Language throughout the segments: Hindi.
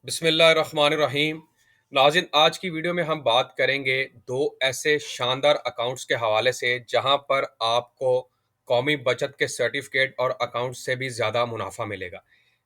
बिस्मिल्लाहिर्रहमानिर्रहीम। नाज़रीन, आज की वीडियो में हम बात करेंगे दो ऐसे शानदार अकाउंट्स के हवाले से जहां पर आपको कौमी बचत के सर्टिफिकेट और अकाउंट से भी ज़्यादा मुनाफा मिलेगा।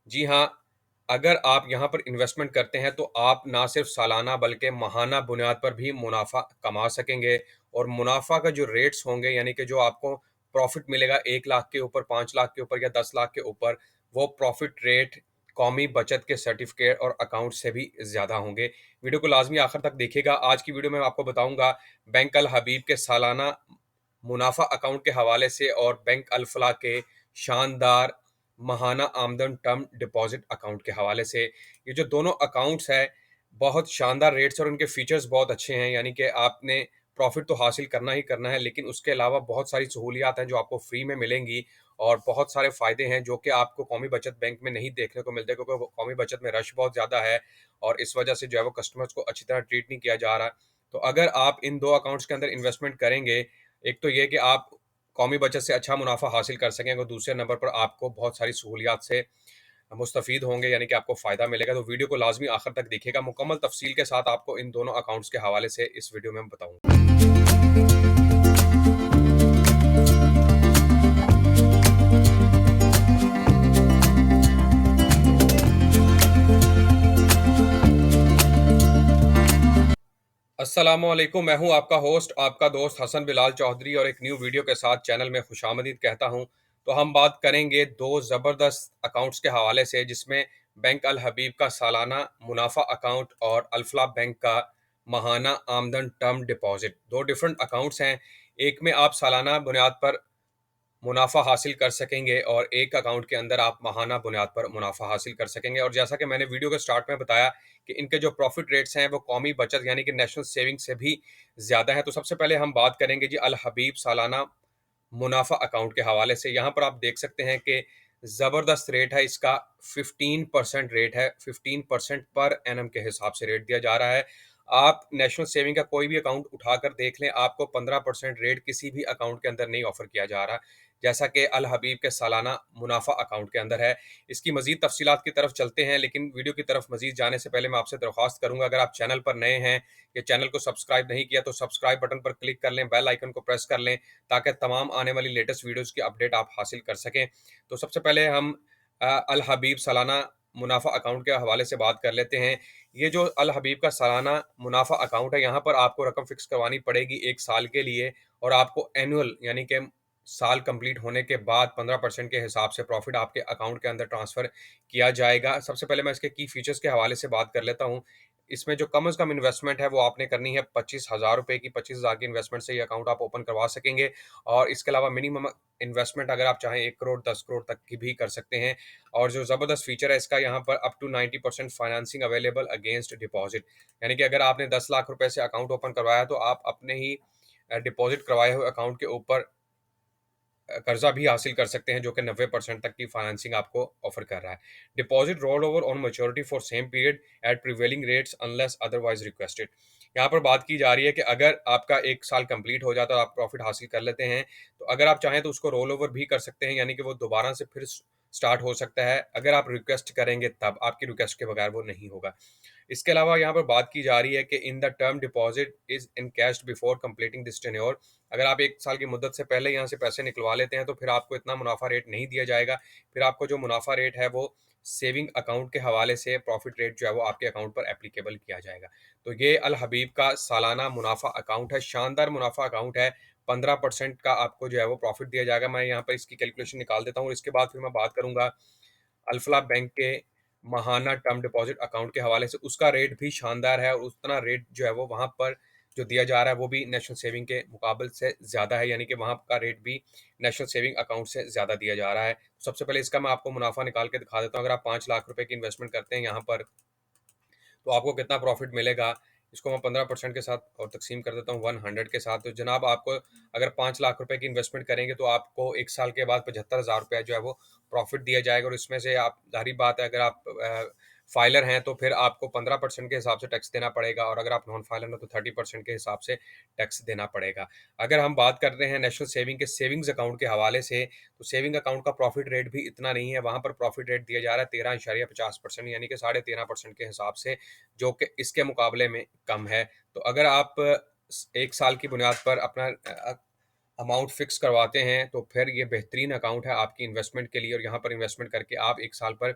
जी हाँ, अगर आप यहां पर इन्वेस्टमेंट करते हैं तो आप ना सिर्फ सालाना बल्कि माहाना बुनियाद पर भी मुनाफा कमा सकेंगे। और मुनाफा का जो रेट्स होंगे, यानी कि जो आपको प्रॉफिट मिलेगा 1 लाख के ऊपर, 5 लाख के ऊपर या 10 लाख के ऊपर, वो प्रॉफिट रेट कौमी बचत के सर्टिफिकेट और अकाउंट से भी ज़्यादा होंगे। वीडियो को लाजमी आखिर तक देखिएगा। आज की वीडियो में मैं आपको बताऊंगा बैंक अल हबीब के सालाना मुनाफा अकाउंट के हवाले से और बैंक अल फलाह के शानदार महाना आमदन टर्म डिपॉजिट अकाउंट के हवाले से। ये जो दोनों अकाउंट्स हैं, बहुत शानदार रेट्स और उनके फीचर्स बहुत अच्छे हैं। यानी कि आपने प्रॉफिट तो हासिल करना ही करना है, लेकिन उसके अलावा बहुत सारी सहूलियात हैं जो आपको फ्री में मिलेंगी और बहुत सारे फ़ायदे हैं जो कि आपको कौमी बचत बैंक में नहीं देखने को मिलते, क्योंकि वो कौमी बचत में रश बहुत ज़्यादा है और इस वजह से जो है वो कस्टमर्स को अच्छी तरह ट्रीट नहीं किया जा रहा। तो अगर आप इन दो अकाउंट्स के अंदर इन्वेस्टमेंट करेंगे, एक तो ये कि आप कौमी बचत से अच्छा मुनाफा हासिल कर सकेंगे और दूसरे नंबर पर आपको बहुत सारी सहूलियात से मुस्तफ़ीद होंगे, यानी कि आपको फ़ायदा मिलेगा। तो वीडियो को लाजमी आखिर तक देखिएगा। मुकम्मल तफसील के साथ आपको इन दोनों अकाउंट्स के हवाले से इस वीडियो में बताऊँगा। अस्सलामुअलैकुम, मैं हूं आपका होस्ट, आपका दोस्त हसन बिलाल चौधरी, और एक न्यू वीडियो के साथ चैनल में खुशामदीद कहता हूं। तो हम बात करेंगे दो ज़बरदस्त अकाउंट्स के हवाले से, जिसमें बैंक अल हबीब का सालाना मुनाफा अकाउंट और अल्फला बैंक का माहाना आमदन टर्म डिपॉजिट। दो डिफरेंट अकाउंट्स हैं। एक में आप सालाना बुनियाद पर मुनाफा हासिल कर सकेंगे और एक अकाउंट के अंदर आप माहाना बुनियाद पर मुनाफा हासिल कर सकेंगे। और जैसा कि मैंने वीडियो के स्टार्ट में बताया कि इनके जो प्रॉफिट रेट्स हैं वो कौमी बचत यानी कि नेशनल सेविंग से भी ज़्यादा है। तो सबसे पहले हम बात करेंगे जी अल हबीब सालाना मुनाफा अकाउंट के हवाले से। यहाँ पर आप देख सकते हैं कि ज़बरदस्त रेट है इसका। 15% रेट है, 15% पर एनम के हिसाब से रेट दिया जा रहा है। आप नेशनल सेविंग का कोई भी अकाउंट उठाकर देख लें, आपको 15% रेट किसी भी अकाउंट के अंदर नहीं ऑफर किया जा रहा, जैसा कि अल हबीब के सालाना मुनाफा अकाउंट के अंदर है। इसकी मजीद तफसीलात की तरफ चलते हैं, लेकिन वीडियो की तरफ मजीद जाने से पहले मैं आपसे दरख्वास्त करूंगा, अगर आप चैनल पर नए हैं या चैनल को सब्सक्राइब नहीं किया तो सब्सक्राइब बटन पर क्लिक कर लें, बेल आइकन को प्रेस कर लें, ताकि तमाम आने वाली लेटेस्ट वीडियोज़ की अपडेट आप हासिल कर सकें। तो सबसे पहले हम अल हबीब सालाना मुनाफा अकाउंट के हवाले से बात कर लेते हैं। ये जो अल हबीब का सालाना मुनाफा अकाउंट है, यहाँ पर आपको रकम फिक्स करवानी पड़ेगी 1 साल के लिए, और आपको एनुअल यानी कि साल कंप्लीट होने के बाद 15% के हिसाब से प्रॉफिट आपके अकाउंट के अंदर ट्रांसफ़र किया जाएगा। सबसे पहले मैं इसके की फीचर्स के हवाले से बात कर लेता हूँ। इसमें जो कम से कम इन्वेस्टमेंट है वो आपने करनी है 25,000 रुपये की। 25,000 की इन्वेस्टमेंट से ये अकाउंट आप ओपन करवा सकेंगे। और इसके अलावा मिनिमम इन्वेस्टमेंट अगर आप चाहें 1 करोड़ 10 करोड़ तक की भी कर सकते हैं। और जो ज़बरदस्त फीचर है इसका, यहाँ पर up to 90% financing available against deposit. यानी कि अगर आपने 10 लाख रुपए से अकाउंट ओपन करवाया तो आप अपने ही डिपॉजिट करवाए हुए अकाउंट के ऊपर कर्जा भी हासिल कर सकते हैं, जो कि 90% तक की फाइनेंसिंग आपको ऑफर कर रहा है। Deposit roll over on maturity for same period at prevailing rates unless otherwise requested. यहाँ पर बात की जा रही है कि अगर आपका 1 साल कंप्लीट हो जाता है, आप प्रॉफिट हासिल कर लेते हैं, तो अगर आप चाहें तो उसको रोल ओवर भी कर सकते हैं, यानी कि वो दोबारा से फिर स्टार्ट हो सकता है। अगर आप रिक्वेस्ट करेंगे तब, आपकी रिक्वेस्ट के बगैर वो नहीं होगा। इसके अलावा यहाँ पर बात की जा रही है कि in the term deposit is encashed before completing this tenure. अगर आप 1 साल की मुद्दत से पहले यहाँ से पैसे निकलवा लेते हैं तो फिर आपको इतना मुनाफा रेट नहीं दिया जाएगा। फिर आपको जो मुनाफा रेट है वो सेविंग अकाउंट के हवाले से प्रॉफिट रेट जो है वो आपके अकाउंट पर एप्लीकेबल किया जाएगा। तो ये अल हबीब का सालाना मुनाफा अकाउंट है, शानदार मुनाफा अकाउंट है। 15% का आपको जो है वो प्रॉफिट दिया जाएगा। मैं यहाँ पर इसकी कैलकुलेशन निकाल देता हूँ और इसके बाद फिर मैं बात करूंगा अल्फला बैंक के महाना टर्म डिपॉजिट अकाउंट के हवाले से। उसका रेट भी शानदार है और उतना रेट जो है वो वहाँ पर जो दिया जा रहा है वो भी नेशनल सेविंग के मुकाबले से ज़्यादा है, यानी कि वहाँ का रेट भी नेशनल सेविंग अकाउंट से ज़्यादा दिया जा रहा है। सबसे पहले इसका मैं आपको मुनाफा निकाल के दिखा देता हूँ। अगर आप 5 लाख रुपए की इन्वेस्टमेंट करते हैं यहाँ पर, तो आपको कितना प्रॉफिट मिलेगा। इसको मैं 15% के साथ और तकसीम कर देता हूँ 100 के साथ। तो जनाब, आपको अगर 5 लाख रुपए की इन्वेस्टमेंट करेंगे तो आपको 1 साल के बाद 75,000 रुपया जो है वो प्रॉफिट दिया जाएगा। और इसमें से आप, जाहिर बात है, अगर आप फाइलर हैं तो फिर आपको 15% के हिसाब से टैक्स देना पड़ेगा, और अगर आप नॉन फाइलर हो तो 30% के हिसाब से टैक्स देना पड़ेगा। अगर हम बात कर रहे हैं नेशनल सेविंग के सेविंग्स अकाउंट के हवाले से, तो सेविंग अकाउंट का प्रॉफिट रेट भी इतना नहीं है, वहाँ पर प्रॉफिट रेट दिया जा रहा है 13.50%, यानी कि 13.5% के हिसाब से, जो कि इसके मुकाबले में कम है। तो अगर आप 1 साल की बुनियाद पर अपना अमाउंट फिक्स करवाते हैं तो फिर ये बेहतरीन अकाउंट है आपकी इन्वेस्टमेंट के लिए, और यहाँ पर इन्वेस्टमेंट करके आप 1 साल पर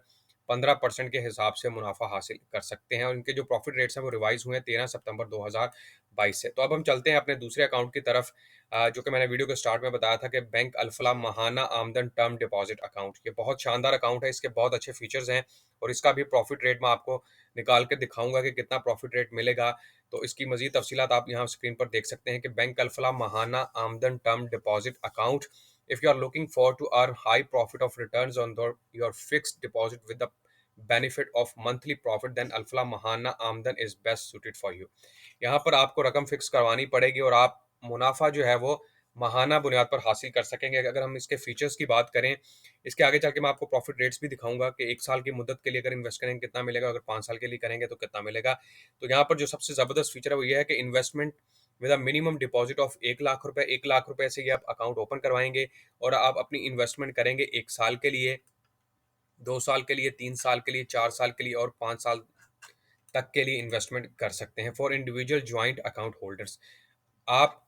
15% के हिसाब से मुनाफा हासिल कर सकते हैं, और इनके जो प्रॉफिट रेट्स हैं वो रिवाइज हुए हैं 13 सितंबर 2022 से। तो अब हम चलते हैं अपने दूसरे अकाउंट की तरफ, जो कि मैंने वीडियो के स्टार्ट में बताया था कि बैंक अल्फला महाना आमदन टर्म डिपॉजिट अकाउंट। ये बहुत शानदार अकाउंट है, इसके बहुत अच्छे फीचर्स हैं, और इसका भी प्रॉफिट रेट मैं आपको निकाल के दिखाऊंगा कि कितना प्रॉफिट रेट मिलेगा। तो इसकी मजीद तफसीलात आप यहाँ स्क्रीन पर देख सकते हैं कि बैंक अल्फला महाना आमदन term deposit account, if you are looking forward to earn high profit of returns on your fixed deposit with the benefit of monthly profit, then Alfalah महाना आमदन is best suited for you। यहाँ पर आपको रकम फिक्स करवानी पड़ेगी और आप मुनाफा जो है वो महाना बुनियाद पर हासिल कर सकेंगे। अगर हम इसके फीचर्स की बात करें, इसके आगे चल के मैं आपको प्रॉफिट रेट्स भी दिखाऊंगा कि 1 साल की मुद्दत के लिए अगर इन्वेस्ट करेंगे कितना मिलेगा, अगर 5 साल के लिए करेंगे तो कितना मिलेगा। तो यहाँ पर जो सबसे ज़बरदस्त फीचर है वो ये है कि investment with a minimum deposit of 1 lakh रुपए, 1 लाख रुपए से ये आप अकाउंट ओपन करवाएंगे, और आप अपनी इन्वेस्टमेंट करेंगे 1 साल के लिए, 2 साल के लिए, 3 साल के लिए, 4 साल के लिए, और 5 साल तक के लिए इन्वेस्टमेंट कर सकते हैं। For individual joint account holders, आप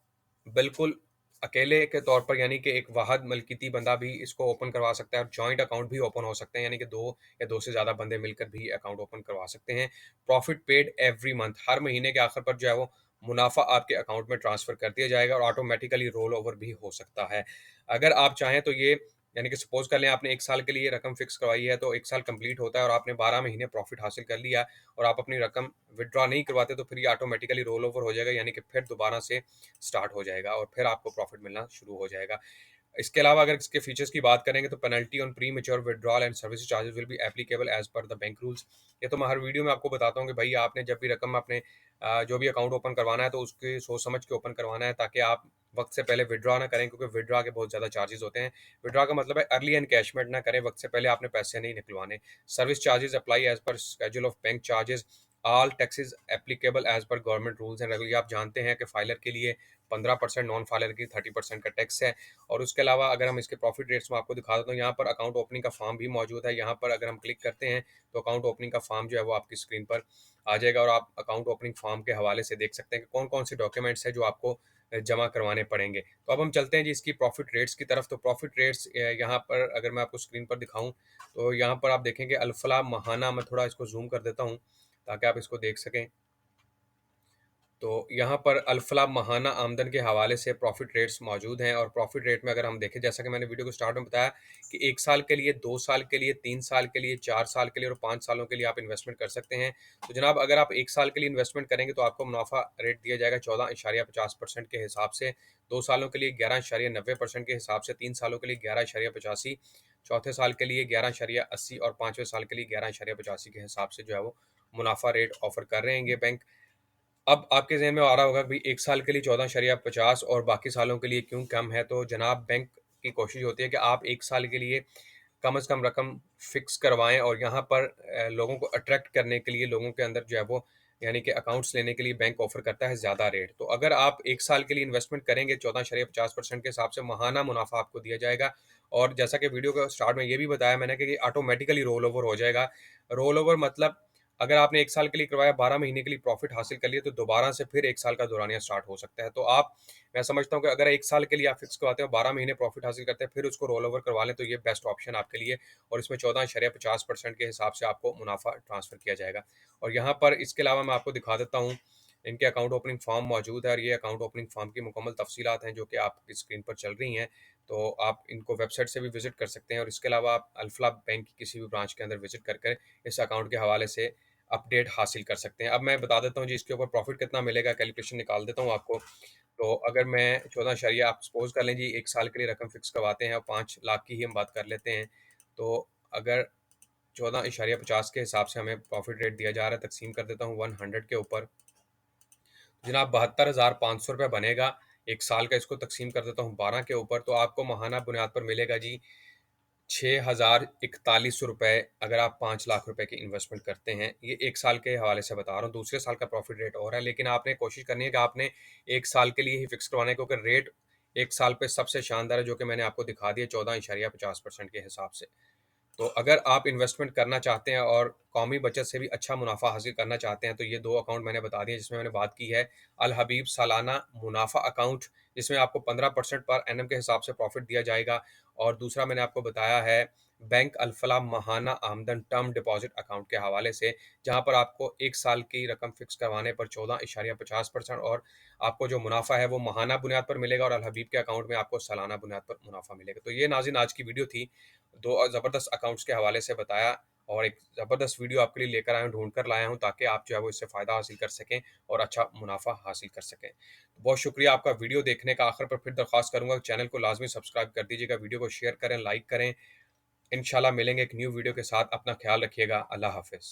बिल्कुल अकेले के तौर पर, यानी कि एक वाहद मलकिती बंदा भी इसको ओपन करवा सकता है, और जॉइंट अकाउंट भी ओपन हो सकते हैं, यानी कि दो या दो से ज़्यादा बंदे मिलकर भी अकाउंट ओपन करवा सकते हैं। प्रॉफिट पेड एवरी मंथ, हर महीने के आखिर पर जो है वो मुनाफा आपके अकाउंट में ट्रांसफर कर दिया जाएगा, और ऑटोमेटिकली रोल ओवर भी हो सकता है। अगर आप चाहें तो ये, यानी कि सपोज कर लें आपने 1 साल के लिए रकम फिक्स करवाई है, तो 1 साल कंप्लीट होता है और आपने 12 महीने प्रॉफिट हासिल कर लिया, और आप अपनी रकम विड्रॉ नहीं करवाते, तो फिर ये ऑटोमेटिकली रोल ओवर हो जाएगा, यानी कि फिर दोबारा से स्टार्ट हो जाएगा और फिर आपको प्रॉफिट मिलना शुरू हो जाएगा। इसके अलावा अगर इसके फीचर्स की बात करेंगे तो penalty on premature withdrawal and service charges will be applicable as per the bank rules. ये तो मैं हर वीडियो में आपको बताता हूँ कि भाई आपने जब भी रकम अपने जो भी अकाउंट ओपन करवाना है तो उसके सोच समझ के ओपन करवाना है, ताकि आप वक्त से पहले विड्रॉ ना करें, क्योंकि विड्रॉ के बहुत ज़्यादा चार्जेस होते हैं। विड्रॉ का मतलब है अर्ली एनकैशमेंट ना करें, वक्त से पहले आपने पैसे नहीं निकलवाने। Service charges apply as per schedule of bank charges, all taxes applicable as per government rules and regulation. आप जानते हैं कि फाइलर के लिए 15%, नॉन फाइलर की 30% का टैक्स है। और उसके अलावा अगर हम इसके प्रॉफिट रेट्स में आपको दिखा देता हूँ, यहाँ पर अकाउंट ओपनिंग का फॉर्म भी मौजूद है। यहाँ पर अगर हम क्लिक करते हैं तो अकाउंट ओपनिंग का फॉर्म जो है वो आपकी स्क्रीन पर आ जाएगा, और आप अकाउंट ओपनिंग फॉर्म के हवाले से देख सकते हैं कि कौन कौन से डॉक्यूमेंट्स हैं जो आपको जमा करवाने पड़ेंगे। तो अब हम चलते हैं जी इसकी प्रॉफिट रेट्स की तरफ। तो प्रॉफिट रेट्स यहाँ पर अगर मैं आपको स्क्रीन पर दिखाऊं, तो यहाँ पर आप देखेंगे अल्फला महाना, मैं थोड़ा इसको जूम कर देता हूँ ताकि आप इसको देख सकें। तो यहाँ पर अल्फला महाना आमदन के हवाले से प्रॉफिट रेट्स मौजूद हैं, और प्रॉफिट रेट में अगर हम देखें, जैसा कि मैंने वीडियो को स्टार्ट में बताया कि 1 साल के लिए, 2 साल के लिए, 3 साल के लिए, 4 साल के लिए और 5 सालों के लिए आप इन्वेस्टमेंट कर सकते हैं। तो जनाब अगर आप 1 साल के लिए इन्वेस्टमेंट करेंगे तो आपको मुनाफा रेट दिया जाएगा 14.50% के हिसाब से, 2 सालों के लिए 11.90% के हिसाब से, 3 सालों के लिए 11.85, चौथे साल के लिए 11.80, और 5वें साल के लिए 11.85 के हिसाब से जो है वो मुनाफा रेट ऑफर कर रहे हैं ये बैंक। अब आपके ज़हन में आ रहा होगा कि भाई 1 साल के लिए 14.50 और बाकी सालों के लिए क्यों कम है? तो जनाब बैंक की कोशिश होती है कि आप 1 साल के लिए कम से कम रकम फ़िक्स करवाएँ, और यहाँ पर लोगों को अट्रैक्ट करने के लिए, लोगों के अंदर जो है वो, यानी कि अकाउंट्स लेने के लिए बैंक ऑफ़र करता है ज़्यादा रेट। तो अगर आप 1 साल के लिए इन्वेस्टमेंट करेंगे 14.50% के हिसाब से महाना मुनाफ़ा आपको दिया जाएगा, और जैसा कि वीडियो के स्टार्ट में ये भी बताया मैंने कि ये ऑटोमेटिकली रोल ओवर हो जाएगा। रोल ओवर मतलब अगर आपने 1 साल के लिए करवाया, 12 महीने के लिए प्रॉफिट हासिल कर लिया, तो दोबारा से फिर 1 साल का दौरानिया स्टार्ट हो सकता है। तो आप, मैं समझता हूँ कि अगर 1 साल के लिए आप फिक्स करवाते हो, 12 महीने प्रॉफिट हासिल करते हैं, फिर उसको रोल ओवर करवा लें, तो ये बेस्ट ऑप्शन आपके लिए, और इसमें 14.50% के हिसाब से आपको मुनाफा ट्रांसफ़र किया जाएगा। और यहाँ पर इसके अलावा मैं आपको दिखा देता हूँ, इनके अकाउंट ओपनिंग फॉर्म मौजूद है, और ये अकाउंट ओपनिंग फॉर्म की मुकम्मल तफसीलात हैं जो कि आपकी स्क्रीन पर चल रही हैं। तो आप इनको वेबसाइट से भी विज़िट कर सकते हैं, और इसके अलावा आप अल्फला बैंक की किसी भी ब्रांच के अंदर विज़िट कर कर इस अकाउंट के हवाले से अपडेट हासिल कर सकते हैं। अब मैं बता देता हूँ जी इसके ऊपर प्रॉफिट कितना मिलेगा, कैलकुलेशन निकाल देता हूँ आपको। तो अगर मैं 14 शरिया, आप सपोज़ कर लें जी 1 साल के लिए रकम फ़िक्स करवाते हैं और 5 लाख की ही हम बात कर लेते हैं। तो अगर 14.50 के हिसाब से हमें प्रॉफिट रेट दिया जा रहा है, तक़सीम कर देता हूँ 100 के ऊपर, जनाब 72,500 रुपये बनेगा। 1 साल का इसको तक़सीम कर देता हूँ 12 के ऊपर, तो आपको माहाना बुनियाद पर मिलेगा जी ₹6041 अगर आप 5 लाख रुपए की इन्वेस्टमेंट करते हैं, ये 1 साल के हवाले से बता रहा हूँ, दूसरे साल का प्रॉफिट रेट और है, लेकिन आपने कोशिश करनी है कि आपने 1 साल के लिए ही फिक्स करवाना है क्योंकि रेट 1 साल पे सबसे शानदार है, जो कि मैंने आपको दिखा दिया 14.50% के हिसाब से। तो अगर आप इन्वेस्टमेंट करना चाहते हैं और कौमी बचत से भी अच्छा मुनाफा हासिल करना चाहते हैं, तो ये 2 अकाउंट मैंने बता दिए जिसमें मैंने बात की है। अल हबीब सालाना मुनाफा अकाउंट, जिसमें आपको 15% पर एनम के हिसाब से प्रॉफिट दिया जाएगा, और दूसरा मैंने आपको बताया है बैंक अल फलाह माहाना आमदन टर्म डिपॉजिट अकाउंट के हवाले से, जहां पर आपको 1 साल की रकम फिक्स करवाने पर 14.50% और आपको जो मुनाफा है वो माहाना बुनियाद पर मिलेगा, और अल हबीब के अकाउंट में आपको सालाना बुनियाद पर मुनाफा मिलेगा। तो ये नाज़रीन आज की वीडियो थी। 2 ज़बरदस्त अकाउंट्स के हवाले से बताया, और एक ज़बरदस्त वीडियो आपके लिए लेकर आया हूँ, ढूँढ कर लाया हूँ ताकि आप जो है वो इससे फ़ायदा हासिल कर सकें और अच्छा मुनाफ़ा हासिल कर सकें। तो बहुत शुक्रिया आपका वीडियो देखने का। आखिर पर फिर दरख्वास्त करूँगा कि चैनल को लाज़मी सब्सक्राइब कर दीजिएगा, वीडियो को शेयर करें, लाइक करें। इंशाल्लाह मिलेंगे एक न्यू वीडियो के साथ। अपना ख़्याल रखिएगा। अल्लाह हाफ़िज़।